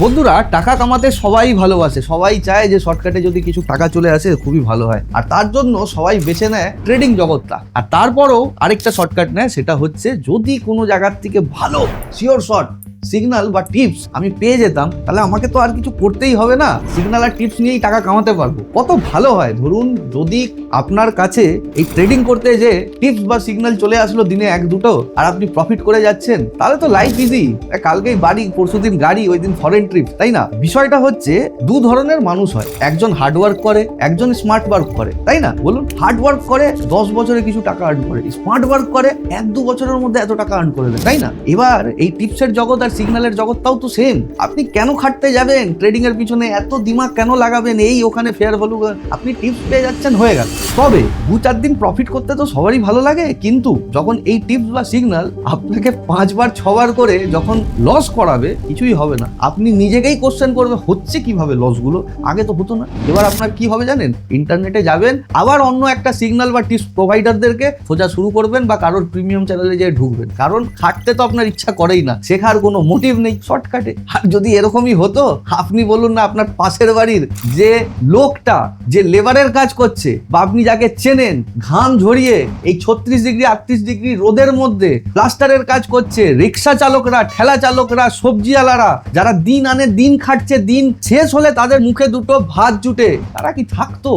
বন্ধুরা, টাকা কামাতে সবাই ভালোবাসে, সবাই চায় যে শর্টকাটে যদি কিছু টাকা চলে আসে খুবই ভালো হয়, আর তার জন্য সবাই বেছে নেয় ট্রেডিং জগৎটা। আর তারপরেও আরেকটা শর্টকাট নেয়, সেটা হচ্ছে যদি কোনো জায়গার থেকে ভালো শিওর শর্ট সিগন্যাল বা টিপস আমি পেয়ে যেতাম, তাহলে আমাকে তো আর কিছু করতেই হবে না, সিগন্যাল আর টিপস নিয়েই টাকা কামাতে পারবো। কত ভালো হয়। ধরুন যদি আপনার কাছে এই ট্রেডিং করতে যে টিপস বা সিগন্যাল চলে আসলো দিনে এক দুটো, আর আপনি প্রফিট করে যাচ্ছেন, তাহলে তো লাইফ ইজি। কালকেই বাড়ি, পরশুদিন গাড়ি, ওই দিন ফরেন ট্রিপ, তাই না? বিষয়টা হচ্ছে দু ধরনের মানুষ হয়, একজন হার্ড ওয়ার্ক করে, একজন স্মার্ট ওয়ার্ক করে, তাই না? বলুন, হার্ড ওয়ার্ক করে 10 বছরে কিছু টাকা আর্ন করে, স্মার্ট ওয়ার্ক করে 1-2 বছরের মধ্যে এত টাকা আর্ন করে দেয়, তাই না? এবার এই টিপসের জগৎ আর সিগন্যালের জগৎটাও তো সেম। আপনি কেন খাটতে যাবেন ট্রেডিং এর পিছনে, এত দিমাগ কেন লাগাবেন? এই ওখানে ফেয়ার ভ্যালু, আপনি টিপস পেয়ে যাচ্ছেন, হয়ে গেল। তবে 2-4 দিন প্রফিট করতে তো সবারই ভালো লাগে, কিন্তু যখন এই টিপস বা সিগন্যাল আপনাকে 5বার 6বার করে যখন লস করাবে, কিছুই হবে না। আপনি নিজেকেই কোশ্চেন করবে, হচ্ছে কিভাবে লসগুলো, আগে তো হতো না। এবার আপনার কি হবে জানেন? ইন্টারনেটে যাবেন, আবার অন্য একটা সিগন্যাল বা টিপস প্রোভাইডারদেরকে খোঁজা শুরু করবেন, বা কারোর প্রিমিয়াম চ্যানেলে যেয়ে ঢুকবেন, কারণ খাটতে তো আপনার ইচ্ছা করেই না, শেখার কোনো মোটিভ নেই শর্টকাটে। আর যদি এরকমই হতো, আপনি বলুন না, আপনার পাশের বাড়ির যে লোকটা যে লেবারের কাজ করছে, বা আপনি যাকে চেনেন, ঘাম ঝরিয়ে এই 36 ডিগ্রি 38 ডিগ্রি রোদের মধ্যে প্লাস্টারের কাজ করছে, রিক্সা চালকরা, ঠেলা চালকরা, সবজিওয়ালারা, যারা দিন আনে দিন খাটছে, দিন শেষ হলে তাদের মুখে দুটো ভাত জুটে, তারা কি থাকতো?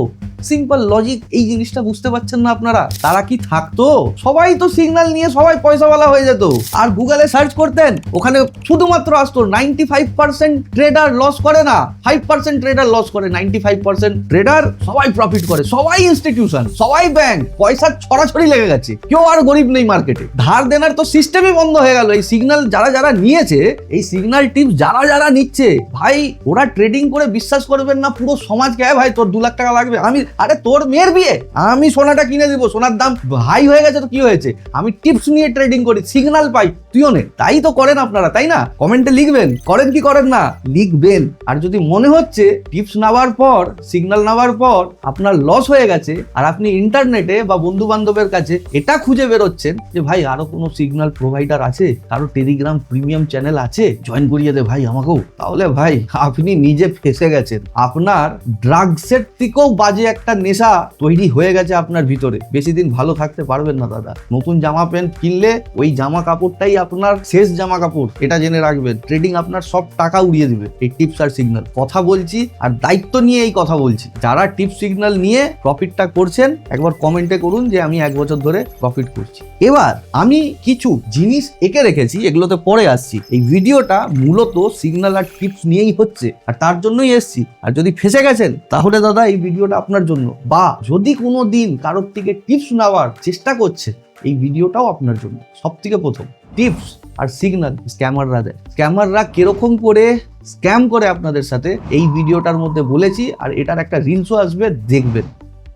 সিম্পল লজিক, এই জিনিসটা বুঝতে পারছেন না আপনারা? তারা কি থাকতো? সবাই তো সিগন্যাল নিয়ে সবাই পয়সাওয়ালা হয়ে যেত, আর গুগলে সার্চ করতেন, ওখানে শুধুমাত্র আসতো 95% ট্রেডার লস করে না, 5% ট্রেডার লস করে, 95% ট্রেডার সবাই প্রফিট করে, সবাই ইনস্টিটিউশন, সবাই ব্যাংক, পয়সা ছড়াছড়ি লেগে গেছে, কেউ আর গরিব নেই মার্কেটে। ধার দেনার তো সিস্টেমই বন্ধ হয়ে গেল। এই সিগন্যাল যারা যারা নিয়েছে, এই সিগন্যাল টিপস যারা যারা নিচ্ছে, ভাই ওরা ট্রেডিং করে বিশ্বাস করবেন না, পুরো সমাজকে, ভাই তোর 2 লাখ টাকা লাগবে, আরে তোর মেয়ের বিয়ে, আমি সোনাটা কিনে দিব, সোনার দাম হাই হয়ে গেছে তো কি হয়েছে, আমি টিপস নিয়ে ট্রেডিং করি, সিগন্যাল পাই, তুইও নে। তাই তো করেন আপনারা, তাই না? কমেন্টে লিখবেন, করেন কি করেন না, লিখবেন। আর যদি মনে হচ্ছে টিপস নেওয়ার পর, সিগন্যাল নেওয়ার পর আপনার লস হয়ে গেছে, আর আপনি ইন্টারনেটে বা বন্ধু বান্ধবের কাছে এটা খুঁজে বেরোচ্ছেন যে ভাই আরো কোনো সিগন্যাল প্রোভাইডার আছে, কারো টেলিগ্রাম প্রিমিয়াম চ্যানেল আছে, জয়েন করিয়ে দে ভাই আমাকেও, তাহলে ভাই আপনি নিজে ফেসে গেছেন। আপনার ড্রাগসের থেকেও বাজে একটা নেশা তৈরি হয়ে গেছে আপনার ভিতরে। বেশি দিন ভালো থাকতে পারবেন না দাদা। নতুন জামা প্যান্ট কিনলে ওই জামা কাপড়টাই আপনার শেষ জামা কাপড়, এটা জেনে রাখবেন। ট্রেডিং আপনার সব টাকা উড়িয়ে দিবে এই টিপস আর সিগন্যাল। কথা বলছি আর দায়িত্ব নিয়ে এই কথা বলছি। যারা টিপস সিগন্যাল নিয়ে প্রফিটটা করছেন, একবার কমেন্টে করুন যে আমি 1 বছর ধরে প্রফিট করছি। এবার আমি কিছু জিনিস এঁকে রেখেছি, এগুলোতে পরে আসছি। এই ভিডিওটা মূলত সিগন্যাল আর টিপস নিয়েই হচ্ছে, আর তার জন্যই এসছি। আর যদি ফেসে গেছেন, তাহলে দাদা এই ভিডিওটা আপনার জন্য। বা যদি কোনো দিন কারোর থেকে টিপস নেওয়ার চেষ্টা করছে, এই ভিডিওটাও আপনার জন্য। সব থেকে প্রথম, টিপস আর সিগন্যাল স্ক্যামাররা দেয়। স্ক্যামাররা কিরকম করে স্ক্যাম করে আপনাদের সাথে, এই ভিডিওটার মধ্যে বলেছি। আর এটার একটা রিলসও আসবে, দেখবেন।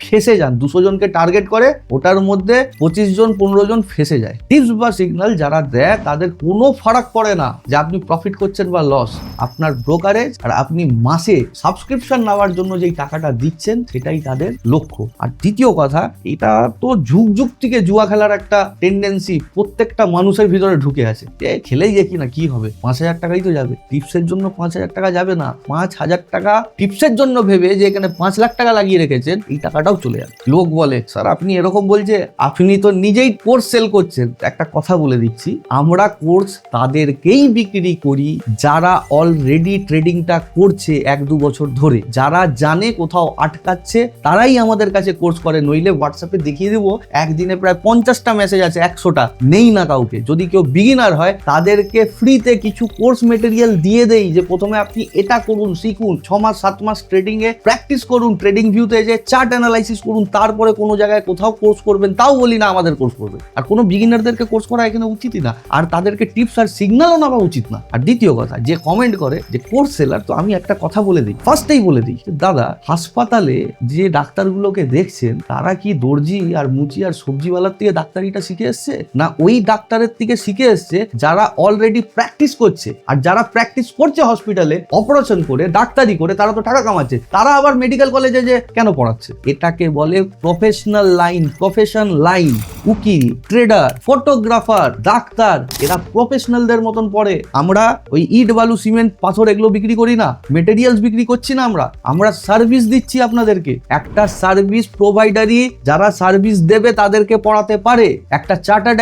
ফেসে যান, 200 জনকে টার্গেট করে, ওটার মধ্যে 25 জন 15 জন ফেসে যায়। টিপস বা সিগন্যাল যারা দেয়, তাদের কোনো ফারাক পড়ে না যে আপনি প্রফিট করছেন বা লস। আপনার ব্রোকারেজ আর আপনি মাসে সাবস্ক্রিপশন নেওয়ার জন্য যেই টাকাটা দিচ্ছেন, সেটাই তাদের লক্ষ্য। আর দ্বিতীয় কথা, এটা তো যুগ যুগ থেকে জুয়া খেলার একটা টেন্ডেন্সি প্রত্যেকটা মানুষের ভিতরে ঢুকে আছে। খেলেই দেখি না কি হবে, 5,000 টাকাই তো যাবে। টিপসের জন্য 5,000 টাকা যাবে না, 5,000 টাকা টিপসের জন্য ভেবে যে এখানে 5 লাখ টাকা লাগিয়ে রেখেছেন, এই টাকাটা চলে যাবে। লোক বলে, স্যার আপনি এরকম বলছে, আপনি তো নিজেই কোর্স সেল করছেন। একটা কথা বলে দিচ্ছি, আমরা কোর্স তাদেরকেই বিক্রি করি যারা অলরেডি ট্রেডিংটা করছে 1-2 বছর ধরে। যারা জানে কোথাও আটকাচ্ছে, তারাই আমাদের কাছে কোর্স করে। নইলে হোয়াটসঅ্যাপে দেখিয়ে দেবো, একদিনে প্রায় 50টা মেসেজ আছে, 100টা নেই না কাউকে। যদি কেউ বিগিনার হয়, তাদেরকে ফ্রিতে কিছু কোর্স মেটেরিয়াল দিয়ে দেই, যে প্রথমে আপনি এটা করুন, শিখুন, 6 মাস 7 মাস ট্রেডিং এ প্র্যাকটিস করুন, ট্রেডিং ভিউতে যে চার্ট অ্যানালাইসিস করুন, তারপরে কোনো জায়গায় কোথাও কোর্স করবেন। তাও বলি না আমাদের কোর্স করবে। আর কোনো বিগিনারদেরকে কোর্স করা এখানে উচিতই না, আর তাদেরকে টিপস আর সিগন্যালও নেওয়া উচিত না। আর দ্বিতীয় কথা, যে কমেন্ট করে যে কোর্স সেলার, তো আমি একটা কথা বলে দিই, ফার্স্টেই বলে দিই, দাদা হাসপাতালে যে ডাক্তারগুলোকে দেখছেন, তারা কি দর্জি আর মুচি আর সবজিওয়ালার থেকে ডাক্তারিটা শিখে এসছে? না ওই ডাক্তারের থেকে শিখে এসছে যারা অলরেডি প্র্যাকটিস করছে। আর যারা প্র্যাকটিস করছে হসপিটালে অপারেশন করে, ডাক্তারি করে, তারা তো টাকা কামাচ্ছে। তারা আবার মেডিকেল কলেজে যে কেন পড়াচ্ছে? এটা যাকে বলে প্রফেশনাল লাইন, প্রফেশন লাইন, উকিল, ট্রেডার, ফটোগ্রাফার, ডাক্তার, এরা প্রফেশনালদের মতন পড়ে। আমরা ওই ইট, বালু, সিমেন্ট, পাথর এগুলো বিক্রি করি না, মেটেরিয়ালস বিক্রি করছি না, আমরা সার্ভিস দিচ্ছি আপনাদেরকে। একটা সার্ভিস প্রোভাইডারই যারা সার্ভিস দেবে তাদেরকে পড়াতে পারে। একটা চার্টার্ড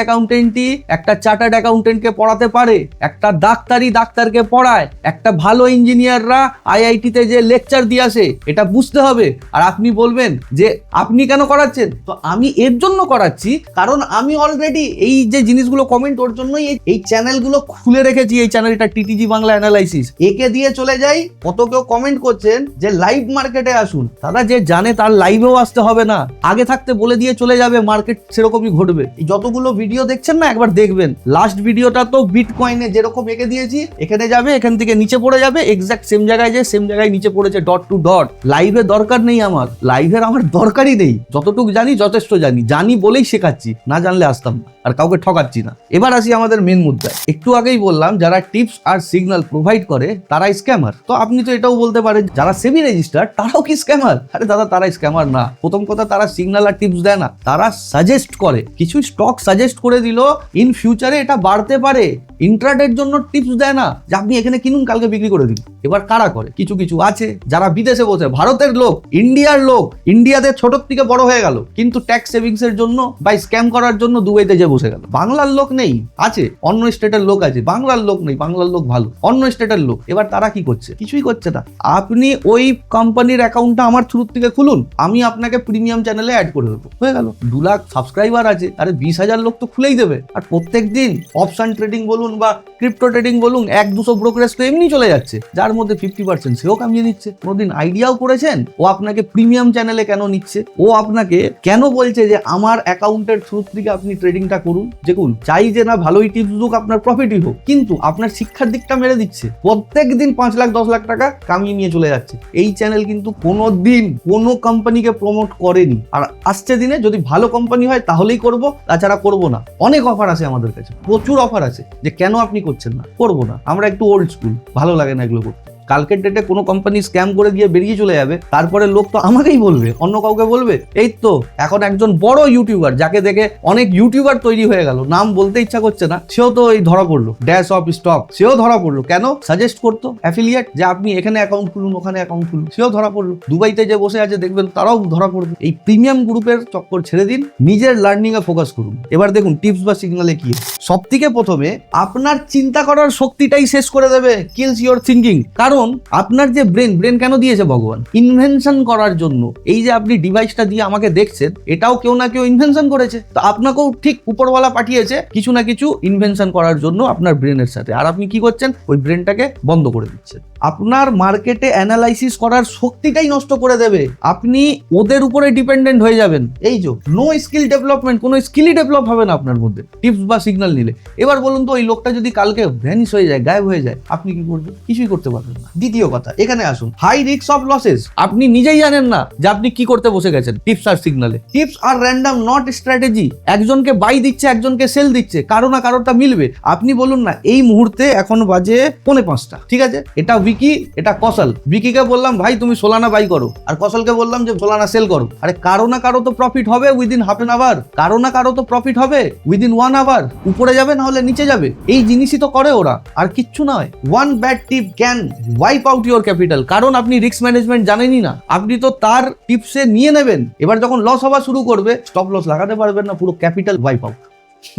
অ্যাকাউন্টেন্টকে পড়াতে পারে, একটা ডাক্তারকে পড়ায়, একটা ভালো ইঞ্জিনিয়াররা আইআইটিতে যে লেকচার দিয়ে আসে, এটা বুঝতে হবে। আর আপনি বলবেন যে আপনি কেন করাচ্ছেন, তো আমি এর জন্য করাচ্ছি কারণ আমি অলরেডি এই যে জিনিসগুলো কমেন্ট, ওর জন্যই এই চ্যানেলগুলো খুলে রেখেছি। এই চ্যানেলটা টিটিজি বাংলা অ্যানালাইসিস, একে দিয়ে চলে যাই। কত কেউ কমেন্ট করছেন যে লাইভ মার্কেটে আসুন। দাদা, যে জানে তার লাইভেও আসতে হবে না, আগে থাকতে বলে দিয়ে চলে যাবে, মার্কেট সেরকমই ঘটবে। যতগুলো ভিডিও দেখছেন না, একবার দেখবেন। লাস্ট ভিডিওটা তো বিটকয়েনে যেরকম এঁকে দিয়েছি, এখানে যাবে, এখান থেকে নিচে পড়ে যাবে, এক্সাক্ট সেম জায়গায় যে সেম জায়গায় নিচে পড়েছে, ডট টু ডট। লাইভে দরকার নেই আমার, লাইভের আমার দরকারই নেই। যতটুকু জানি যথেষ্ট জানি বলেই শেখাচ্ছি, না জানলে আসতাম না, আর কাউকে ঠকাচ্ছি না। এবার আসি আমাদের মেন মুদ্রায়। একটু আগেই বললাম যারা টিপস আর সিগন্যাল প্রোভাইড করে তারা স্ক্যামার। তো আপনি তো এটাও বলতে পারেন যারা সেবি রেজিস্টার তারাও কি স্ক্যামার? আরে দাদা, তারা স্ক্যামার না। প্রথম কথা, তারা সিগন্যাল আর টিপস দেয় না, তারা সাজেস্ট করে। কিছু স্টক সাজেস্ট করে দিল, ইন ফিউচারে এটা বাড়তে পারে। ইন্ট্রাডের জন্য টিপস দেয় না যে আপনি এখানে কিনুন, কালকে বিক্রি করে দিন। এবার কারা করে? কিছু আছে যারা বিদেশে বসে, ভারতের লোক, ইন্ডিয়ার লোক, ইন্ডিয়াতে ছোট থেকে বড় হয়ে গেল, কিন্তু ট্যাক্স সেভিংস এর জন্য বা স্ক্যাম করার জন্য দুবাইতে যে বসে গেল। বাংলার লোক নেই, আছে অন্য স্টেটের লোক আছে, বাংলার লোক নেই। বাংলার লোক ভালো, অন্য স্টেটের লোক। এবার তারা কি করছে? কিছুই করছে না। আপনি ওই কোম্পানির অ্যাকাউন্টটা আমার থ্রু থেকে খুলুন, আমি আপনাকে প্রিমিয়াম চ্যানেলে অ্যাড করে দেবো, হয়ে গেল। 2 লাখ সাবস্ক্রাইবার আছে, আরে 20,000 লোক তো খুলেই দেবে। আর প্রত্যেক দিন অপশন ট্রেডিং বলুন বা ক্রিপ্টো ট্রেডিং বলুন, 1-200 ব্রোকারেজ তো এমনি চলে যাচ্ছে, যার মধ্যে 50% সেও কামিয়ে নিচ্ছে। কোনোদিন আইডিয়াও করেছেন ও আপনাকে প্রিমিয়াম চ্যানেলে কেন নিচ্ছে? ও আপনাকে কেন বলছে যে আমার অ্যাকাউন্টের থ্রু থেকে আপনি ট্রেডিংটা করুন? দেখুন, চাই যে না ভালোই টিপস হোক, আপনার প্রফিটই হোক, কিন্তু আপনার শিক্ষার দিকটা মেরে দিচ্ছে। প্রত্যেক দিন 5 লাখ 10 লাখ টাকা কামিয়ে নিয়ে চলে যাচ্ছে। এই চ্যানেল কিন্তু কোনোদিন কোনো কোম্পানিকে প্রমোট করেনি। আর আসছে দিনে যদি ভালো কোম্পানি হয় তাহলেই করব, তাছাড়া করব না। অনেক অফার আছে আমাদের কাছে, প্রচুর অফার আছে, যে কেন আপনি করছেন না? করবো না, আমরা একটু ওল্ড স্কুল, ভালো লাগে না এগুলো করতে। কালকের ডেটে কোনো কোম্পানি স্ক্যাম করে দিয়ে বেরিয়ে চলে যাবে, তারপরে লোক তো আমাকেই বলবে, অন্য কাউকে বলবে। এই তো এখন একজন বড় ইউটিউবার, যাকে দেখে অনেক ইউটিউবার তৈরি হয়ে গেল, নাম বলতে ইচ্ছা করছে না, সেও তো এই ধরা পড়লো, ড্যাশ অফ স্টক, সেও ধরা পড়লো। কেন? সাজেস্ট করতো অ্যাফিলিয়েট, যে আপনি এখানে অ্যাকাউন্ট খুলুন, ওখানে অ্যাকাউন্ট খুলুন, সেও ধরা পড়লো। দুবাইতে যে বসে আছে দেখবেন তারাও ধরা পড়বে। এই প্রিমিয়াম গ্রুপের চক্কর ছেড়ে দিন, নিজের লার্নিং এ ফোকাস করুন। এবার দেখুন টিপস বা সিগন্যালে কি। সব থেকে প্রথমে আপনার চিন্তা করার শক্তিটাই শেষ করে দেবে, কিলস ইওর থিঙ্কিং। কারণ আপনার যে ব্রেন কেন দিয়েছে ভগবান? ইনভেনশন করার জন্য। এই যে আপনি ডিভাইসটা দিয়ে আমাকে দেখছেন, এটাও কেউ না কেউ ইনভেনশন করেছে। তো আপনাকেও ঠিক উপরওয়ালা পাঠিয়েছে কিছু না কিছু ইনভেনশন করার জন্য আপনার ব্রেনের সাথে। আর আপনি কি করছেন? ওই ব্রেনটাকে বন্ধ করে দিচ্ছেন। আপনার মার্কেটে অ্যানালাইসিস করার শক্তিটাই নষ্ট করে দেবে। আপনি ওদের উপরে ডিপেন্ডেন্ট হয়ে যাবেন। এই যে নো স্কিল ডেভেলপমেন্ট, কোনো স্কিলই ডেভেলপ হবে না আপনার মধ্যে টিপস বা সিগন্যাল নিলে। এবার বলুন তো, ওই লোকটা যদি কালকে ভ্যানিশ হয়ে যায়, গায়েব হয়ে যায়, আপনি কি করবেন? কিছুই করতে পারবেন না। দ্বিতীয় কথা, এখানে আসুন, হাই রিস্ক অফ লসেস। আপনি নিজেই জানেন না যে আপনি কি করতে বসে গেছেন টিপস আর সিগন্যালে। টিপস আর র্যান্ডম, নট স্ট্র্যাটেজি। একজনকে বাই দিচ্ছে, একজনকে সেল দিচ্ছে, কারো না কারোটা মিলবে। আপনি বলুন না, এই মুহূর্তে এখন বাজে 4:45, ঠিক আছে? এটা উইকি, এটা কৌশল। উইকিকে বললাম ভাই তুমি সোলানা বাই করো, আর কৌশলকে বললাম যে সোলানা সেল করো। আরে কারো না কারো তো প্রফিট হবে উইদিন হাফ এন আওয়ার, কারো না কারো তো প্রফিট হবে উইদিন 1 আওয়ার। উপরে যাবে না হলে নিচে যাবে, এই জিনিসই তো করে ওরা, আর কিচ্ছু নয়। One bad tip can wipe out your capital. কারণ আপনি রিস্ক ম্যানেজমেন্ট জানেনই না, আপনি তো তার টিপসে নিয়ে নেবেন। এবার যখন লস হওয়া শুরু করবে, স্টপ লস লাগাতে পারবেন না, পুরো ক্যাপিটাল ওয়াইপ আউট।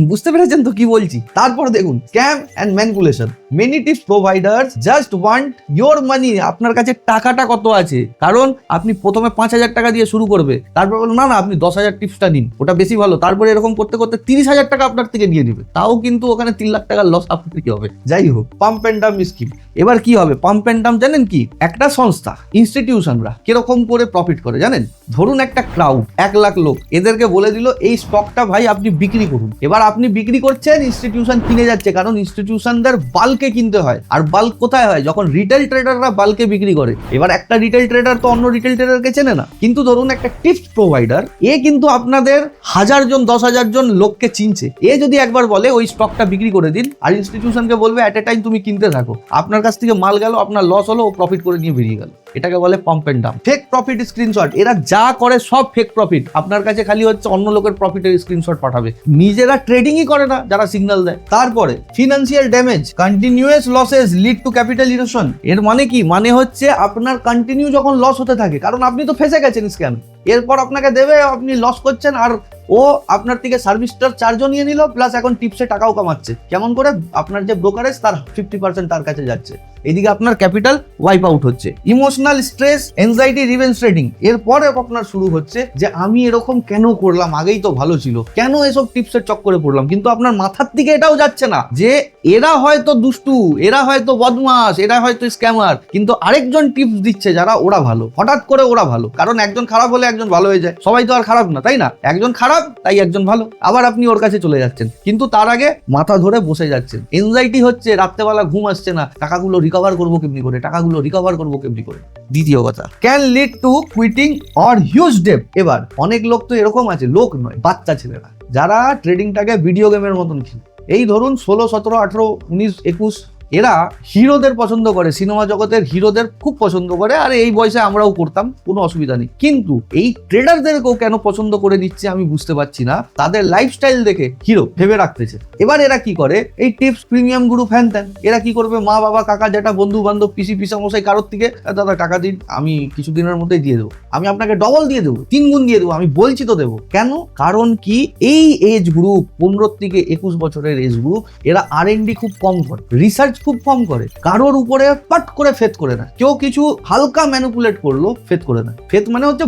বুঝতে পেরেছেন তো কি বলছি? তারপর দেখুন, scam and manipulation. Many tips providers just want your money. আপনার কাছে টাকাটা কত আছে? কারণ আপনি প্রথমে 5,000 টাকা দিয়ে শুরু করবে, তারপর বলুন না 10,000 টিপসটা নিন, ওটা বেশি ভালো। তারপরে এরকম করতে করতে 30,000 টাকা আপনার থেকে নিয়ে নেবে, তাও কিন্তু ওখানে 3 লাখ টাকার লস আপনার কি হবে? যাই হোক, পাম্প এন্ড ডাম্প স্কিম। এবার কি হবে পাম্প এন্ড ডাম্প জানেন কি? একটা সংস্থা, ইনস্টিটিউশনরা কিরকম করে প্রফিট করে জানেন? ধরুন একটা ক্রাউড, 1 লাখ লোক, এদেরকে বলে দিল এই স্টকটা ভাই আপনি বিক্রি করুন। এবার আপনি বিক্রি করছেন, ইনস্টিটিউশন কিনে যাচ্ছে, কারণ ইনস্টিটিউশনদের বাল্কে কিনতে হয়। আর বাল্ক কোথায় হয়? যখন রিটেল ট্রেডাররা বাল্কে বিক্রি করে। এবার একটা রিটেল ট্রেডার তো অন্য রিটেল ট্রেডারকে চেনে না, কিন্তু ধরুন একটা টিপস প্রোভাইডার, এ কিন্তু আপনাদের 1000 জন 10,000 জন লোককে চিনছে। এ যদি একবার বলে ওই স্টকটা বিক্রি করে দিন, আর ইনস্টিটিউশনকে বলবে অ্যাট এ টাইম তুমি কিনতে থাকো, আপনার কাছ থেকে মাল গেল, আপনার লস হলো, ও প্রফিট করে নিয়ে বেরিয়ে গেল। এটাকে বলে pump and dump. Fake profit screenshot, এরা যা করে সব ফেক প্রফিট। আপনার কাছে খালি হচ্ছে অন্য লোকের প্রফিটের স্ক্রিনশট পাঠাবে, নিজেরা ট্রেডিংই করে না যারা সিগন্যাল দেয়। তারপরে financial damage, continuous losses lead to capital erosion. এর মানে কি? মানে হচ্ছে আপনার কন্টিনিউ যখন লস হতে থাকে, কারণ আপনি তো ফেসে গেছেন স্ক্যাম, এরপর আপনাকে দেবে, আপনি লস করছেন, আর ও আপনার থেকে সার্ভিসটার চার্জও নিয়ে নিল, প্লাস এখন টিপসে টাকাও কামাচ্ছে। কেমন করে? আপনার যে ব্রোকারেজ তার 50% তার কাছে যাচ্ছে, এদিকে আপনার ক্যাপিটাল ওয়াইপ আউট হচ্ছে। Emotional stress, anxiety, revenge trading. এরপরে আপনার শুরু হচ্ছে যে আমি এরকম কেন করলাম, আগেই তো ভালো ছিল, কেন এসব টিপসের চক্করে পড়লাম। কিন্তু আপনার মাথার দিকে এটাও যাচ্ছে না যে এরা হয়তো দুষ্টু, এরা হয়তো বদমাস, এরা হয়তো স্ক্যামার, কিন্তু আরেকজন টিপস দিচ্ছে যারা ওরা ভালো, হঠাৎ করে ওরা ভালো। কারণ একজন খারাপ হলে একজন ভালো হয়ে যায়, সবাই তো আর খারাপ না, তাই না? একজন খারাপ তাই একজন ভালো, আবার আপনি ওর কাছে চলে যাচ্ছেন, কিন্তু তার আগে মাথা ধরে বসে যাচ্ছেন। এনজাইটি হচ্ছে, রাত্রেবেলা ঘুম আসছে না, টাকাগুলো রিকভার করবো কেমনি করে, টাকাগুলো রিকভার করবো কেমনি করে। দ্বিতীয় কথা, can lead to quitting or huge debt. এবার অনেক লোক তো এরকম আছে, লোক নয় বাচ্চা ছেলেরা, যারা ট্রেডিংটাকে ভিডিও গেমের মতন খেলে। এই ধরুন 16, 17, 18, 19, 21, এরা হিরোদের পছন্দ করে, সিনেমা জগতের হিরোদের খুব পছন্দ করে, আর এই বয়সে আমরাও করতাম, কোনো অসুবিধা নেই। কিন্তু এই ট্রেডারদেরকেও কেন পছন্দ করে দিচ্ছে আমি বুঝতে পারছি না। তাদের লাইফস্টাইল দেখে হিরো ভেবে রাখতেছে। এবার এরা কি করে? এই টিপস, প্রিমিয়াম গ্রুপ, হ্যান ত্যান, এরা কি করবে? মা বাবা, কাকা, জ্যাঠা, বন্ধু বান্ধব, পিসি পিসামশাই কারোর থেকে, দাদা টাকা দিন, আমি কিছুদিনের মধ্যেই দিয়ে দেবো, আমি আপনাকে ডবল দিয়ে দেবো, 3 গুণ দিয়ে দেবো, আমি বলছি তো দেবো। কেন? কারণ কি? এই এজ গ্রুপ, 15 থেকে 21 বছরের এজ গ্রুপ, এরা R&D খুব কম করে, রিসার্চ খুব কম করে, কারোর উপরে পাট করে ফেথ করে না। কেউ কিছু হালকা ম্যানিপুলেট করলো, ফেথ করে না। ফেথ মানে হচ্ছে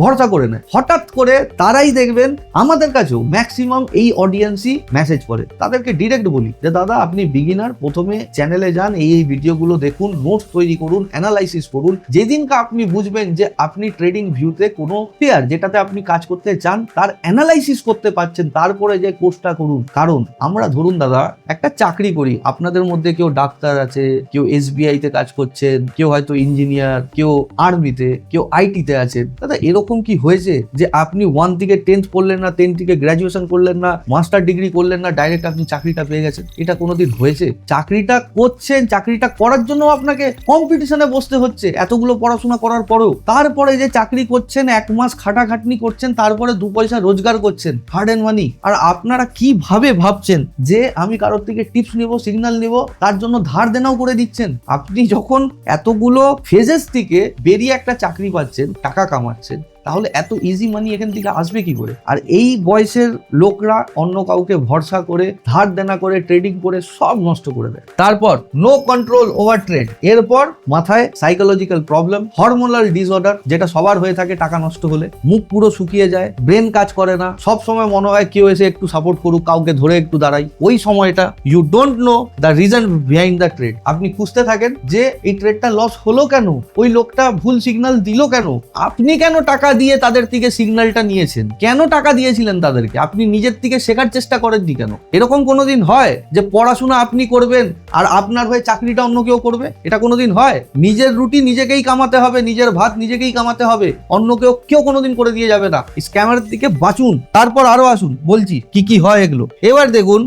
ভরসা করে নেয়। হঠাৎ করে তারাই দেখবেন, আমাদের কাছেও ম্যাক্সিমাম এই অডিয়েন্সই মেসেজ করে, তাদেরকে ডিরেক্ট বলি যে দাদা আপনি বিগিনার, প্রথমে চ্যানেলে যান, এই ভিডিওগুলো দেখুন, নোটস তৈরি করুন, অ্যানালাইসিস করুন। যেদিনকে আপনি বুঝবেন যে আপনি ট্রেডিং ভিউতে কোনো পেয়ার যেটাতে আপনি কাজ করতে চান তার অ্যানালাইসিস করতে পারছেন, তারপরে যে কোর্সটা করুন। কারণ আমরা ধরুন দাদা একটা চাকরি করি, আপনাদের মধ্যে কেউ ডাক্তার আছে, কেউ SBI তে কাজ করছেন, কেউ হয়তো ইঞ্জিনিয়ার, কেউ আর্মিতে, কেউ IT-তে আছেন। দাদা এরকম কি হয়েছে যে আপনি 1 থেকে 10th পড়লেন না, 10 থেকে গ্র্যাজুয়েশন করলেন না, মাস্টার ডিগ্রি করলেন না, ডাইরেক্ট আপনি চাকরিটা পেয়ে গেছেন? এটা কোনোদিন হয়েছে? চাকরিটা করছেন, চাকরিটা করার জন্য আপনাকে কম্পিটিশনে বসতে হচ্ছে এতগুলো পড়াশোনা করার পরেও। তারপরে যে চাকরি করছেন, 1 মাস খাটাখাটনি করছেন, তারপরে 2 পয়সা রোজগার করছেন, হার্ড এন্ড মানি। আর আপনারা কিভাবে ভাবছেন যে আমি কারোর থেকে টিপস নেব, সিগন্যাল নেব, তার জন্য ধার দেনাও করে দিচ্ছেন? আপনি যখন এতগুলো ফেজেস থেকে বেরিয়ে একটা চাকরি পাচ্ছেন, টাকা কামাচ্ছেন, তাহলে এত ইজি মানি এখান থেকে আসবে কি করে? আর এই বয়সের লোকরা অন্য কাউকে ভরসা করে, ধার দেনা করে, ট্রেডিং করে সব নষ্ট করে দেয়। তারপর নো কন্ট্রোল ওভার ট্রেড। এরপর মাথায় সাইকোলজিক্যাল প্রবলেম, হরমোনাল ডিসঅর্ডার, যেটা সবার হয়ে থাকে টাকা নষ্ট হলে। মুখ পুরো শুকিয়ে যায়, ব্রেন কাজ করে না, সব সময় মনে হয় কেউ এসে একটু সাপোর্ট করুক, কাউকে ধরে একটু দাঁড়াই। ওই সময়টা you don't know the reason behind the trade. আপনি খুঁজতে থাকেন যে এই ট্রেডটা লস হলো কেন, ওই লোকটা ভুল সিগন্যাল দিল কেন, আপনি কেন টাকা দিয়ে তাদের থেকে সিগন্যালটা নিয়েছেন, কেন টাকা দিয়েছিলেন তাদেরকে, আপনি নিজের থেকে শেখার চেষ্টা করেননি কেন? এরকম কোনোদিন হয় যে পড়াশোনা আপনি করবেন আর আপনার হয়ে চাকরিটা অন্য কেউ করবে? এটা কোনোদিন হয়? নিজের রুটি নিজেকেই কামাতে হবে, নিজের ভাত নিজেকেই কামাতে হবে, অন্য কেউ কোনোদিন করে দিয়ে যাবে না। স্ক্যামারের দিকে বাঁচুন। তারপর আরো আসুন, বলছি কি কি হয় এগুলো। এবার দেখুন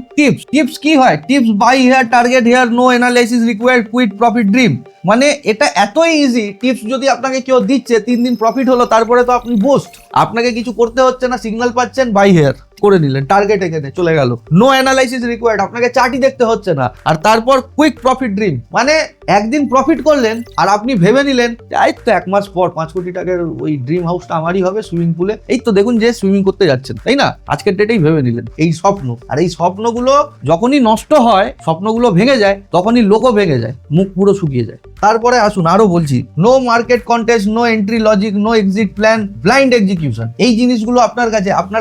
টিপস কি হয়। Tips buy here, target here, no analysis required, quick profit dream. মানে এটা এতই ইজি, টিপস যদি আপনাকে কেউ দিচ্ছে, 3 দিন প্রফিট হলো, তারপরে তো আপনি বোস্ট, আপনাকে কিছু করতে হচ্ছে না, সিগন্যাল পাচ্ছেন, বাই হেয়ার করে নিলেন, টার্গেট এখানে চলে গেল। নো অ্যানালাইসিস রিকোয়ার্ড, আপনাকে চার্টই দেখতে হচ্ছে না। আর তারপর কুইক প্রফিট ড্রিম, মানে একদিন প্রফিট করলেন আর আপনি ভেবে নিলেন এই তো 1 মাস পর 5 কোটি টাকার ওই ড্রিম হাউসটা আমারই হবে সুইমিং পুলে। এই তো দেখুন যে সুইমিং করতে যাচ্ছেন, তাই না? আজকের ডেটেই ভেবে নিলেন এই স্বপ্ন। আর এই স্বপ্নগুলো যখনই নষ্ট হয়, স্বপ্নগুলো ভেঙে যায়, তখনই লোকও ভেঙে যায়, মুখ পুরো শুকিয়ে যায়। তারপরে আসুন আরো বলছি, no market context, no entry logic, no exit plan, blind execution. এই জিনিসগুলো আপনার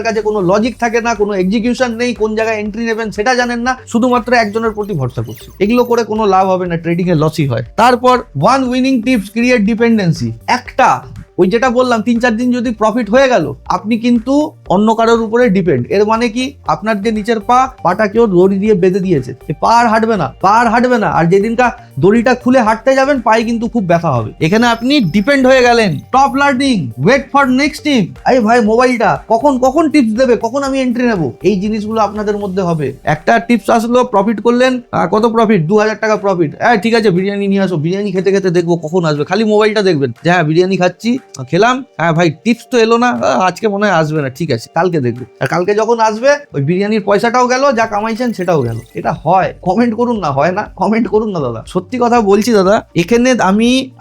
কাছে কোনো লজিক থাকে না, কোনো এক্সিকিউশন নেই, কোন জায়গায় এন্ট্রি নেবেন সেটা জানেন না, শুধুমাত্র একজনের প্রতি ভরসা করছি। এগুলো করে কোনো লাভ হবে না, ট্রেডিং এ লসই হয়। তারপর 1 উইনিং টিপস ক্রিয়েট ডিপেন্ডেন্সি। একটা ওই যেটা বললাম 3-4 দিন যদি প্রফিট হয়ে গেল, আপনি কিন্তু অন্য কারোর উপরে ডিপেন্ড। এর মানে কি, আপনার যে নিচের পাটা কেউ দড়ি দিয়ে বেঁধে দিয়েছে, পা আর হাঁটবে না। আর যেদিনকা দড়িটা খুলে হাঁটতে যাবেন, পায়ে কিন্তু খুব ব্যথা হবে। এখানে আপনি ডিপেন্ড হয়ে গেলেন। Top learning, wait for next tip. এই ভাই মোবাইলটা কখন টিপস দেবে, কখন আমি এন্ট্রি নেব, এই জিনিসগুলো আপনাদের মধ্যে হবে। একটা টিপস আসলো, প্রফিট করলেন, কত প্রফিট, 2000 টাকা প্রফিট। ঠিক আছে, বিরিয়ানি নিয়ে আসো, বিরিয়ানি খেতে খেতে দেখবো কখন আসবে, খালি মোবাইলটা দেখবেন যে হ্যাঁ বিরিয়ানি খাচ্ছি, খেলাম, হ্যাঁ ভাই টিপস তো এলো না, আজকে মনে হয় আসবে না, ঠিক আছে কালকে দেখবো। আর কালকে যখন আসবে, ওই বিরিয়ানির পয়সাটাও গেল, যা কামাইছেন সেটাও গেল। এটা হয়, কমেন্ট করুন না, হয় না, কমেন্ট করুন না দাদা। সত্যি কথা বলছি দাদা, এখানে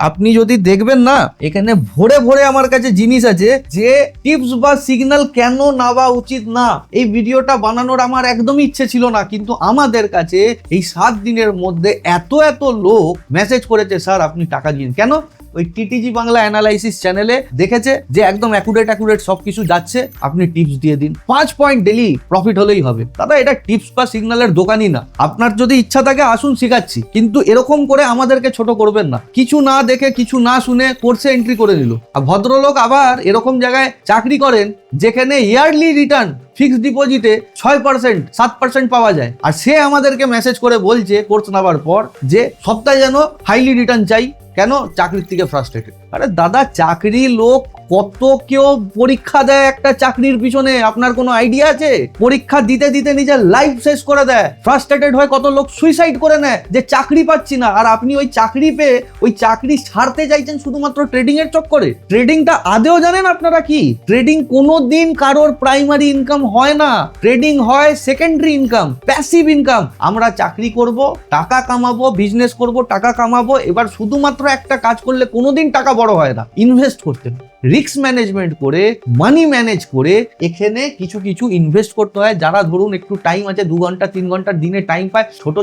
আপনি যদি দেখবেন না, এখানে ভরে ভরে আমার কাছে জিনিস আছে যে টিপস বা সিগন্যাল কেন নেওয়া উচিত না। এই ভিডিওটা বানানোর আমার একদমই ইচ্ছে ছিল না, কিন্তু আমাদের কাছে এই 7 দিনের মধ্যে এত লোক মেসেজ করেছে, স্যার আপনি টাকা দিন। কেন? ওই টিটিজি বাংলা অ্যানালাইসিস চ্যানেলে দেখেছে যে একদম অ্যাকুরেট সবকিছু যাচ্ছে, আপনি টিপস দিয়ে দিন, 5 পয়েন্ট ডেলি প্রফিট হলেই হবে। দাদা এটা টিপস বা সিগন্যালের দোকানই না। আপনার যদি ইচ্ছা থাকে আসুন, শেখাচ্ছি, কিন্তু এরকম করে আমাদেরকে ছোট করবেন না। কিছু না দেখে, কিছু না শুনে কোর্সে এন্ট্রি করে নিল। আর ভদ্রলোক আবার এরকম জায়গায় চাকরি করেন যেখানে ইয়ারলি রিটার্ন ফিক্সড ডিপোজিটে 6%, 7% পাওয়া যায়। আর সে আমাদেরকে মেসেজ করে বলছে কোর্স নেওয়ার পর যে সপ্তাহে যেন হাইলি রিটার্ন চাই। কেন? চাকরির থেকে ফ্রাস্ট্রেটেড। আরে দাদা, চাকরি লোক কত কেউ পরীক্ষা দেয় একটা চাকরির পিছনে, আপনার কোনো আইডিয়া আছে? পরীক্ষা দিতে দিতে নিজের লাইফ শেষ করে দেয়, ফ্রাস্ট্রেটেড হয়, কত লোক সুইসাইড করে নেয় যে চাকরি পাচ্ছি না। আর আপনি ওই চাকরি পেয়ে ওই চাকরি ছাড়তে চাইছেন শুধুমাত্র ট্রেডিং এর চক্করে। ট্রেডিংটা আদেও জানেন আপনারা কি? ট্রেডিং কোনোদিন কারোর প্রাইমারি ইনকাম হয় না। ট্রেডিং হয় সেকেন্ডারি ইনকাম, প্যাসিভ ইনকাম। আমরা চাকরি করব, টাকা কামাবো, বিজনেস করব, টাকা কামাবো। এবার শুধুমাত্র একটা কাজ করলে কোনোদিন টাকা বড় হয় না, ইনভেস্ট করতে হবে। রিস্ক ম্যানেজমেন্ট করে, মানি ম্যানেজ করে এখানে কিছু ইনভেস্ট করতে হয়। যারা ধরুন একটু টাইম আছে, 2 ঘন্টা 3 ঘন্টার দিনে টাইম পায়, ছোট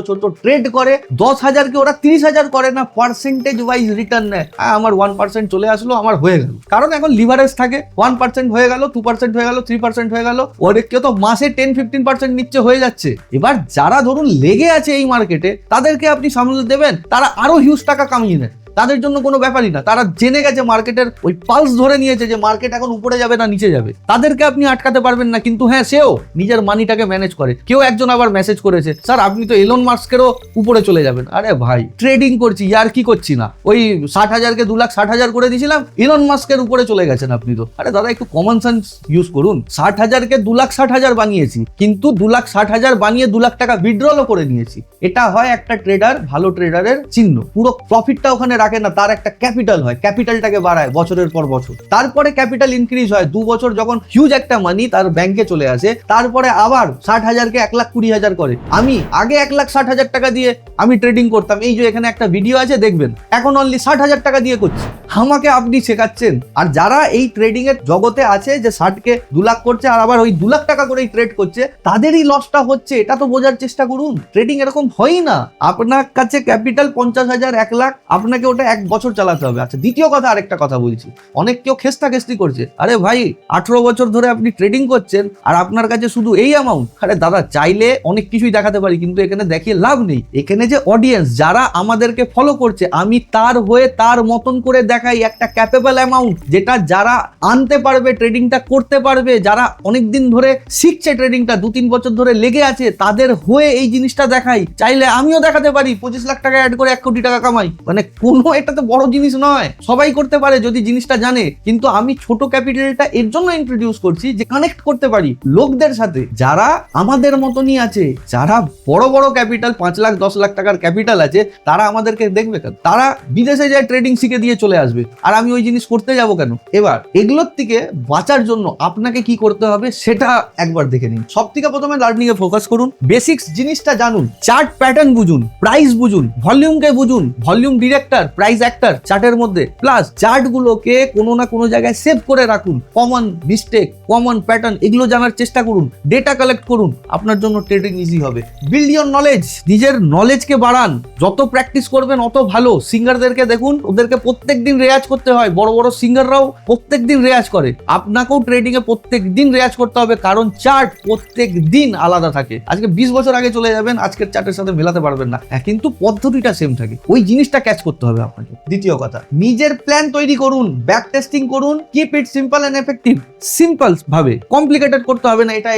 ট্রেড করে, 10,000কে ওরা 30,000 করে না, পার্সেন্টেজ ওয়াইজ রিটার্ন নেয়। আমার 1% চলে আসলো, আমার হয়ে গেল। কারণ এখন লিভারেজ থাকে, 1% হয়ে গেল, 2% হয়ে গেল, 3% হয়ে গেল, ওদের কেউ তো মাসে 10-15% নিচ্ছে, হয়ে যাচ্ছে। এবার যারা ধরুন লেগে আছে এই মার্কেটে, তাদেরকে আপনি সামলে দেবেন, তারা আরো হিউজ টাকা কামিয়ে নেয়। তাদের জন্য কোনো ব্যাপারই না, তারা জেনে গেছে, মার্কেটের ওই পালস ধরে নিয়েছে যে মার্কেট এখন উপরে যাবে না নিচে যাবে। তাদেরকে আপনি আটকাতে পারবেন না। কিন্তু হ্যাঁ, সেও নিজের মানিটাকে ম্যানেজ করে। কেউ একজন আবার মেসেজ করেছে, স্যার আপনি তো এলন মাস্কেরও উপরে চলে যাবেন। আরে ভাই, ট্রেডিং করছি, আর কি করছি না, ওই 60,000কে 2,60,000 করে দিয়েছিলাম, এলন মাস্কের উপরে চলে গেছেন আপনি তো। আরে দাদা, একটু কমন সেন্স ইউজ করুন। 60,000কে 2,60,000 বানিয়েছি, কিন্তু 2,60,000 বানিয়ে 2 লাখ টাকা উইথড্রলও করে নিয়েছি। এটা হয় একটা ট্রেডার, ভালো ট্রেডারের চিহ্ন। পুরো প্রফিটটা ওখানে রাখে না, তার একটা ক্যাপিটাল হয়, ক্যাপিটালটাকে বাড়ায় বছরের পর বছর। তারপরে ক্যাপিটাল ইনক্রিজ হয়, 2 বছর যখন হিউজ একটা মানি তার ব্যাংকে চলে আসে, তারপরে আবার 60,000কে 1,20,000 করে। আমি আগে 1,60,000 টাকা দিয়ে আমি ট্রেডিং করতাম, এই যে এখানে একটা ভিডিও আছে দেখবেন, এখন অনলি 60,000 টাকা দিয়ে করছি। আমাকে আপনি শেখাচ্ছেন। আর যারা এই ট্রেডিং এর জগতে আছে, যে 60কে 2 লাখ করছে আর আবার ওই 2 লাখ টাকা করেই ট্রেড করছে, তাদেরই লসটা হচ্ছে। এটা তো বোঝার চেষ্টা করুন। ট্রেডিং এরকম হয়ই না। আপনার কাছে ক্যাপিটাল 50,000, 1 লাখ, আপনাকে ওটা 1 বছর চালাতে হবে। আচ্ছা, দ্বিতীয় কথা, আরেকটা কথা বলছি, অনেক কেউ খেস্তি করছে, আরে ভাই 18 বছর ধরে আপনি ট্রেডিং করছেন আর আপনার কাছে শুধু এই অ্যামাউন্ট। আরে দাদা, চাইলে অনেক কিছুই দেখাতে পারি, কিন্তু এখানে দেখিয়ে লাভ নেই। এখানে যে অডিয়েন্স যারা আমাদেরকে ফলো করছে, আমি তার হয়ে তার মতন করে দেখাই একটা ক্যাপেবল অ্যামাউন্ট, যেটা যারা আনতে পারবে, ট্রেডিংটা করতে পারবে, যারা অনেকদিন ধরে শিখছে ট্রেডিংটা, 2-3 বছর ধরে লেগে আছে, তাদের হয়ে এই জিনিসটা দেখাই। চাইলে আমিও দেখাতে পারি 25 লাখ টাকা অ্যাড করে 1 কোটি টাকা কামাই। মানে কোনো, এটা তো বড় জিনিস নয়, সবাই করতে পারে যদি জিনিসটা জানে। কিন্তু আমি ছোট ক্যাপিটালটা এর জন্য ইন্ট্রোডিউস করছি যে কানেক্ট করতে পারি লোকদের সাথে যারা আমাদের মতনই আছে। যারা বড় বড় ক্যাপিটাল, 5 লাখ 10 লাখ টাকার ক্যাপিটাল আছে, তারা আমাদেরকে দেখবে কেন? তারা বিদেশে যায় ট্রেডিং শিখে দিয়ে চলে আসবে, আর আমি ওই জিনিস করতে যাব কেন? এবার এগুলোর থেকে বাঁচার জন্য আপনাকে কি করতে হবে সেটা একবার দেখে নিন। সব থেকে প্রথমে লার্নিং এ ফোকাস করুন, বেসিক্স জিনিসটা জানুন, চার্ট প্যাটার্ন বুঝুন, প্রাইস বুঝুন, ভলিউমকে বুঝুন, ভলিউম ডিরেক্টর, প্রাইস অ্যাক্টর চার্টের মধ্যে, প্লাস চার্ট গুলোকে কোনো না কোনো জায়গায় সেভ করে রাখুন। কমন মিস্টেক, কমন প্যাটার্ন, এগুলো জানার চেষ্টা করুন, ডেটা কালেক্ট করুন, আপনার জন্য ট্রেডিং ইজি হবে। বিল্ড ইওর নলেজ, নিজের নলেজকে বাড়ান, যত প্র্যাকটিস করবেন অত ভালো। সিঙ্গারদেরকে দেখুন, ওদেরকে প্রত্যেকদিন রেয়াজ করতে হয়, বড় বড় সিঙ্গাররাও প্রত্যেকদিন রেয়াজ করে। আপনাকেও ট্রেডিং এ প্রত্যেকদিন রেয়াজ করতে হবে, কারণ চার্ট প্রত্যেক দিন আলাদা থাকে। আজকে 20 বছর আগে চলে যাবেন, আজকের চার্টের সাথে মেলাতে পারবেন না, কিন্তু পদ্ধতিটা সেম থাকে। ওই জিনিসটা ক্যাচ করতে হবে আপনাকে। দ্বিতীয় কথা, নিজের প্ল্যান তৈরি করুন, ব্যাক টেস্টিং করুন, keep it simple and effective. Simple ভাবে, কমপ্লিকেটেড করতে হবে না, এটা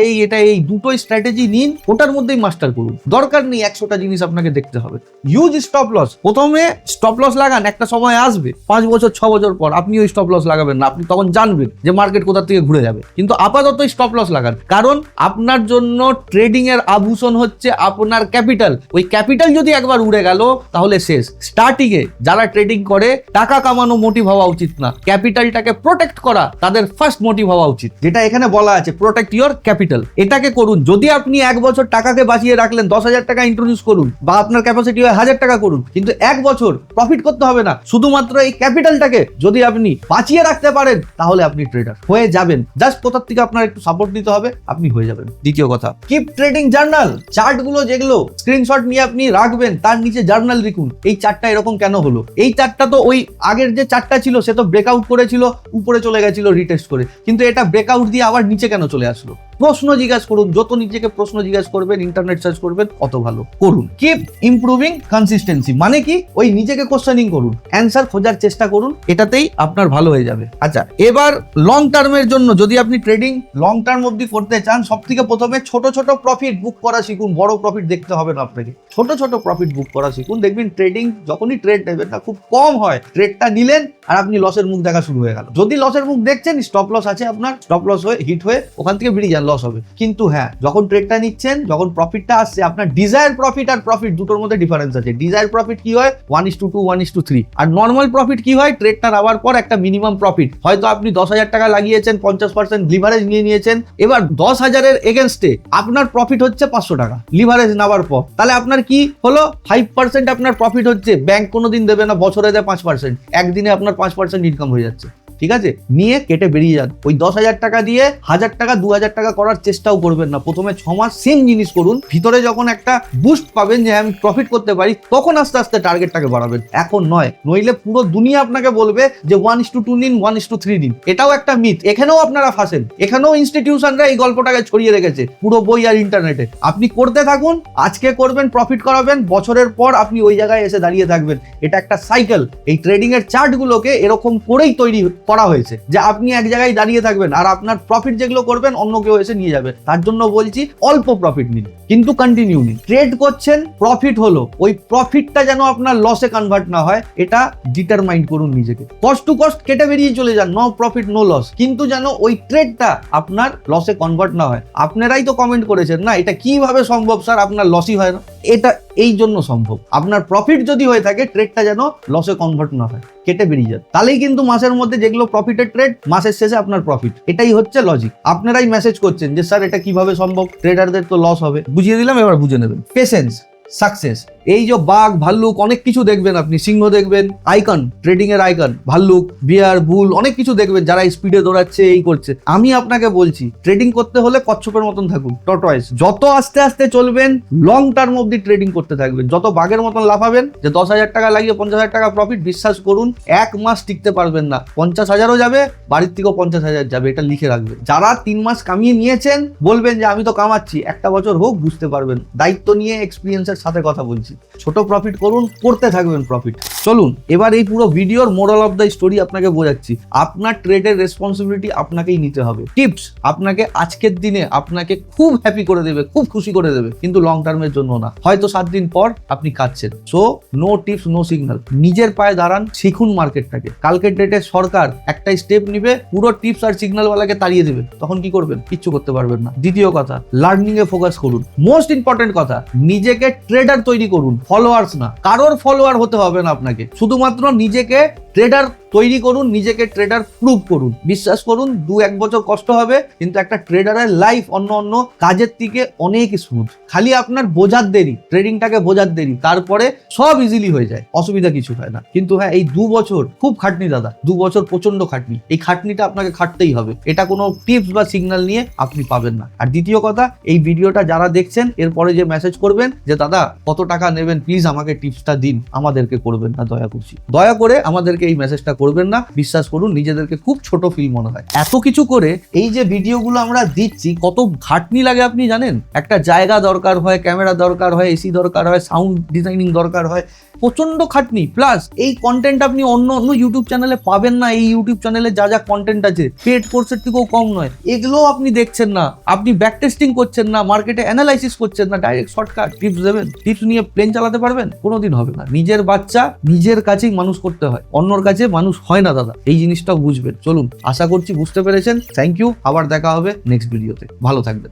এই দুটোই স্ট্র্যাটেজি নিন, ওটার মধ্যেই মাস্টার করুন। দরকার নেই 100টা জিনিস আপনাকে দেখতে হবে। Use stop loss. প্রথমে স্টপ লস লাগান, একটা সময় আসবে 5 বছর 6 বছর পর আপনি ওই স্টপ লস লাগাবেন না, আপনি তখন জানবেন যে মার্কেট কোথা থেকে ঘুরে যাবে। কিন্তু আপাতত স্টপ লস লাগান, কারণ আপনার জন্য ট্রেডিং এর আভূষণ হচ্ছে আপনার ক্যাপিটাল। ওই ক্যাপিটাল যদি একবার উড়ে গেল তাহলে শেষ। স্টার্টিং এ যারা ট্রেডিং করে টাকা কামানো মোটিভ হওয়া উচিত না, ক্যাপিটালটাকে প্রোটেক্ট করা তাদের ফার্স্ট মোটিভ হওয়া উচিত। যেটা এখানে বলা আছে, প্রোটেক্ট ইওর ক্যাপিটাল, এটাকে করুন। যদি আপনি 1 বছর টাকাকে বাঁচিয়ে রাখলেন, 10,000 টাকা ইন্ট্রোডিউস করুন, বা আপনার ক্যাপাসিটি হয় 1000 টাকা করুন, কিন্তু 1 বছর প্রফিট করতে হবে না। শুধুমাত্র এই ক্যাপিটালটাকে যদি আপনি বাঁচিয়ে রাখতে পারেন তাহলে আপনি ট্রেডার হয়ে যাবেন। জাস্ট কোথা থেকে আপনার একটু সাপোর্ট দিতে হবে, আপনি হয়ে যাবেন। দ্বিতীয় কথা, কিপ ট্রেডিং জার্নাল। চার্ট গুলো যেগুলো স্ক্রিনশট নিয়ে আপনি রাখবেন, তার নিচে জার্নাল লিখুন, এই চার্টটা এরকম কেন হলো। এই চার্টটা তো ওই আগের যে চার্টটা ছিল সে তো ব্রেকআউট করেছিল, উপরে চলে গেছিল রিটেস্ট করে, কিন্তু এটা ব্রেকআউট দিয়ে আবার নিচে কেন চলে আসলো। প্রশ্ন জিজ্ঞাসা করুন, যত নিজেকে প্রশ্ন জিজ্ঞাসা করবেন, ইন্টারনেট সার্চ করবেন, অত ভালো করুন। কিপ ইমপ্রুভিং কনসিস্টেন্সি, মানে কি, ওই নিজেকে কোশ্চেনিং করুন, অ্যান্সার খোঁজার চেষ্টা করুন, এটাতেই আপনার ভালো হয়ে যাবে। আচ্ছা, এবার লং টার্মের জন্য যদি আপনি ট্রেডিং লং টার্ম অবধি করতে চান, সব থেকে প্রথমে ছোট ছোট প্রফিট বুক করা শিখুন। বড় প্রফিট দেখতে হবে না আপনাকে, ছোট ছোট প্রফিট বুক করা শিখুন। দেখবেন ট্রেডিং যখনই ট্রেড নেবেন না, খুব কম হয় ট্রেডটা নিলেন আর আপনি লসের মুখ দেখা শুরু হয়ে গেল। যদি লসের মুখ দেখছেন, স্টপ লস আছে আপনার, স্টপ লস হয়ে হিট হয়ে ওখান থেকে বেরিয়ে যান, লস হবে। কিন্তু হ্যাঁ, যখন ট্রেডটা নিচ্ছেন, যখন প্রফিটটা আসছে, আপনার ডিজায়ার প্রফিট আর প্রফিট দুটোর মধ্যে ডিফারেন্স আছে। ডিজায়ার প্রফিট কি হয়, 1:2, 1:3, আর নর্মাল প্রফিট কি হয়, ট্রেডটা নেওয়ার পর একটা মিনিমাম প্রফিট। হয়তো আপনি 10,000 টাকা লাগিয়েছেন, 50% লিভারেজ নিয়ে নিয়েছেন, এবার 10,000-এর এগেনস্টে আপনার প্রফিট হচ্ছে 500 টাকা লিভারেজ নেওয়ার পর। তাহলে আপনার কি হলো, 5% আপনার প্রফিট হচ্ছে। ব্যাংক কোনোদিন দেবে না, বছরে দেয় 5%, একদিনে আপনার 5% ইনকাম হয়ে যাচ্ছে। ঠিক আছে, নিয়ে কেটে বেরিয়ে যান। ওই 10,000 টাকা দিয়ে 1,000 টাকা 2,000 টাকা করার চেষ্টাও করবেন না। প্রথমে 6 মাস সেম জিনিস করুন, ভিতরে যখন একটা বুস্ট পাবেন যে আমি প্রফিট করতে পারি, তখন আস্তে আস্তে টার্গেটটাকে বাড়াবেন, এখন নয়। নইলে পুরো দুনিয়া আপনাকে বলবে যে 1:2 নিন, 1:3 নিন। এটাও একটা মিথ, এখানেও আপনারা ফাঁসেন। এখানেও ইনস্টিটিউশনরা এই গল্পটাকে ছড়িয়ে রেখেছে পুরো বই আর ইন্টারনেটে। আপনি করতে থাকুন, আজকে করবেন, প্রফিট করাবেন, বছরের পর আপনি ওই জায়গায় এসে দাঁড়িয়ে থাকবেন। এটা একটা সাইকেল। এই ট্রেডিং এর চার্টগুলোকে এরকম করেই তৈরি করা হয়েছে যে আপনি এক জায়গায় দাঁড়িয়ে থাকবেন আর আপনার প্রফিট যেগুলো করবেন অন্য কেউ এসে নিয়ে যাবে। তার জন্য বলছি, অল্প প্রফিট নিন, কিন্তু কন্টিনিউ নিন। ট্রেড করছেন, প্রফিট হলো, ওই প্রফিটটা যেন আপনার লসে কনভার্ট না হয়, এটা ডিটারমাইন্ড করুন নিজেকে। কস্ট টু কস্ট কেটে বেরিয়ে চলে যান, নো প্রফিট নো লস, কিন্তু যেন ওই ট্রেডটা আপনার লসে কনভার্ট না হয়। আপনারাই তো কমেন্ট করেছেন না, এটা কিভাবে সম্ভব স্যার, আপনার লসই হয় না। এটা এই জন্য সম্ভব, আপনার প্রফিট যদি হয়ে থাকে, ট্রেডটা যেন লসে কনভার্ট না হয়, কেটে বেরিয়ে যান। তাহলেই কিন্তু মাসের মধ্যে যেগুলো প্রফিটের ট্রেড, মাসের শেষে আপনার প্রফিট। এটাই হচ্ছে লজিক। আপনারাই মেসেজ করছেন যে স্যার এটা কিভাবে সম্ভব, ট্রেডারদের তো লস হবে। বুঝিয়ে দিলাম, এবার বুঝে নেবেন। Patience, success. এই যে বাঘ, ভাল্লুক, অনেক কিছু দেখবেন আপনি, সিংহ দেখবেন, আইকন, ট্রেডিং এর আইকন, ভাল্লুক, বিয়ার, বুল, অনেক কিছু দেখবেন যারা স্পিডে দৌড়াচ্ছে, এই করছে। আমি আপনাকে বলছি, ট্রেডিং করতে হলে কচ্ছপের মতন থাকুন, টর্টয়েস। যত আস্তে আস্তে চলবেন, লং টার্ম অবধি ট্রেডিং করতে থাকবেন। যত বাঘের মতন লাফাবেন যে 10,000 টাকা লাগিয়ে 50,000 টাকা প্রফিট, বিশ্বাস করুন 1 মাস টিকতে পারবেন না। 50,000ও যাবে, বাড়ির থেকেও 50,000 যাবে, এটা লিখে রাখবেন। যারা 3 মাস কামিয়ে নিয়েছেন, বলবেন যে আমি তো কামাচ্ছি, একটা বছর হোক, বুঝতে পারবেন। দায়িত্ব নিয়ে, এক্সপিরিয়েন্সের সাথে কথা বলছি। ছোট প্রফিট করুন, করতে থাকবেন প্রফিট। চলুন এবার এই পুরো ভিডিওর মোরাল অফ দ্য স্টোরি আপনাকে বোঝাচ্ছি। আপনার ট্রেডের রেসপন্সিবিলিটি আপনাকেই নিতে হবে। টিপস আপনাকে আজকের দিনে আপনাকে খুব হ্যাপি করে দেবে, খুব খুশি করে দেবে, কিন্তু লং টার্মের জন্য না। হয়তো 7 দিন পর আপনি কাটছেন। So no tips no signal. নিজের পায়ে দাঁড়ান, শিখুন মার্কেটটাকে। কালকের ডেটে সরকার একটা স্টেপ নিবে, পুরো টিপস আর সিগন্যাল ওয়ালাকে তাড়িয়ে দেবে, তখন কি করবেন? কিচ্ছু করতে পারবেন না। দ্বিতীয় কথা, লার্নিং এ ফোকাস করুন। মোস্ট ইম্পর্টেন্ট কথা, নিজেকে ট্রেডার তৈরি করুন, ফলোয়ার্স না। কারোর ফলোয়ার হতে হবে না আপনাকে, শুধুমাত্র নিজেকে ট্রেডার তৈরি করুন, নিজেকে ট্রেডার প্রুভ করুন। বিশ্বাস করুন, 2-1 বছর কষ্ট হবে, কিন্তু একটা ট্রেডারের লাইফ অন্য কাজের থেকে অনেক স্মুথ। খালি আপনার বোঝার দেরি, ট্রেডিংটাকে বোঝার দেরি, তারপরে সব ইজিলি হয়ে যায়, অসুবিধা কিছু হয় না। কিন্তু হ্যাঁ, এই 2 বছর খুব খাটনি দাদা, 2 বছর প্রচন্ড খাটনি। এই খাটনিটা আপনাকে খাটতেই হবে, এটা কোনো টিপস বা সিগন্যাল নিয়ে আপনি পাবেন না। আর দ্বিতীয় কথা, এই ভিডিওটা যারা দেখছেন, এরপরে যে মেসেজ করবেন যে দাদা কত টাকা নেবেন, প্লিজ আমাকে টিপসটা দিন, আমাদেরকে করবেন না, দয়া করছি। দয়া করে আমাদেরকে এই মেসেজটা করবেন না, বিশ্বাস করুন নিজেদেরকে খুব ছোট ফিল মনে হয়। এত কিছু করে এই যে ভিডিওগুলো আমরা দিচ্ছি কত খাটনি লাগে আপনি জানেন? একটা জায়গা দরকার হয়, ক্যামেরা দরকার হয়, এসি দরকার হয়, সাউন্ড ডিজাইনিং দরকার হয়, প্রচন্ড খাটনি। প্লাস এই কন্টেন্ট আপনি অন্য অন্য ইউটিউব চ্যানেলে পাবেন না। এই ইউটিউব চ্যানেলে যা যা কন্টেন্ট আছে পেড কোর্সের থেকেও কম নয়, এগুলোও আপনি দেখছেন না, আপনি ব্যাক টেস্টিং করছেন না, মার্কেটে অ্যানালাইসিস করছেন না, ডাইরেক্ট শর্টকাট টিপস দেবেন। টিপস নিয়ে প্লেন চালাতে পারবেন? কোনোদিন হবে না। নিজের বাচ্চা নিজের কাছেই মানুষ করতে হয়, অন্যর কাছে মানুষ হয় না দাদা, এই জিনিসটাও বুঝবেন। চলুন, আশা করছি বুঝতে পেরেছেন। থ্যাংক ইউ, আবার দেখা হবে নেক্সট ভিডিওতে। ভালো থাকবেন।